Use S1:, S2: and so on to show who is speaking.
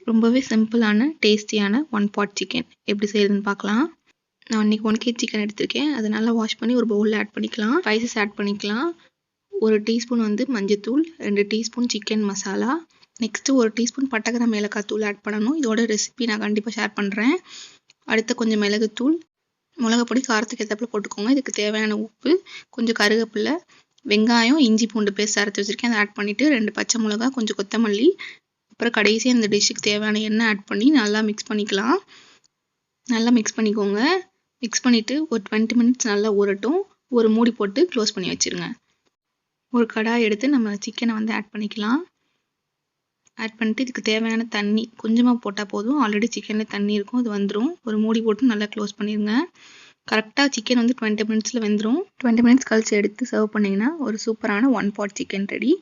S1: ரொம்பவே சிம்பிளான டேஸ்டியான ஒன் பாட் சிக்கன் எப்படி செய்யுதுன்னு பார்க்கலாம். நான் இன்றைக்கி 1 kg சிக்கன் எடுத்திருக்கேன். அதை நல்லா வாஷ் பண்ணி ஒரு பவுலில் ஆட் பண்ணிக்கலாம். ஸ்பைசஸ் ஆட் பண்ணிக்கலாம். 1 டீஸ்பூன் மஞ்சத்தூள், 2 teaspoon chicken masala, next 1 teaspoon பட்டை கிராம்பு ஏலக்காய் தூள் ஆட் பண்ணணும். இதோட ரெசிபி நான் கண்டிப்பாக ஷேர் பண்ணுறேன். அடுத்து கொஞ்சம் மிளகுத்தூள், மிளகாப்பொடி காரத்துக்கு ஏற்றாப்புல போட்டுக்கோங்க. இதுக்கு தேவையான உப்பு, கொஞ்சம் கருவேப்பிலை, வெங்காயம், இஞ்சி பூண்டு பேஸ்ட் அரைச்சி வச்சுருக்கேன். அதை ஆட் பண்ணிவிட்டு 2 பச்சை மிளகா, கொஞ்சம் கொத்தமல்லி, அப்புறம் கடைசியாக இந்த டிஷ்ஷுக்கு தேவையான எண்ணெய் ஆட் பண்ணி நல்லா மிக்ஸ் பண்ணிக்கலாம். நல்லா மிக்ஸ் பண்ணிக்கோங்க. மிக்ஸ் பண்ணிவிட்டு ஒரு 20 மினிட்ஸ் நல்லா ஊறட்டும். ஒரு மூடி போட்டு க்ளோஸ் பண்ணி வச்சுருங்க. ஒரு கடாய் எடுத்து நம்ம சிக்கனை ஆட் பண்ணிக்கலாம். ஆட் பண்ணிட்டு இதுக்கு தேவையான தண்ணி கொஞ்சமாக போட்டால் போதும். ஆல்ரெடி சிக்கனில் தண்ணி இருக்கும், அது வந்துடும். ஒரு மூடி போட்டு நல்லா க்ளோஸ் பண்ணிடுங்க. கரெக்டாக சிக்கன் 20 மினிட்ஸில் வெந்துடும். 20 மினிட்ஸ் கழிச்சு எடுத்து சர்வ் பண்ணிங்கன்னா ஒரு சூப்பரான ஒன் பாட் சிக்கன் ரெடி.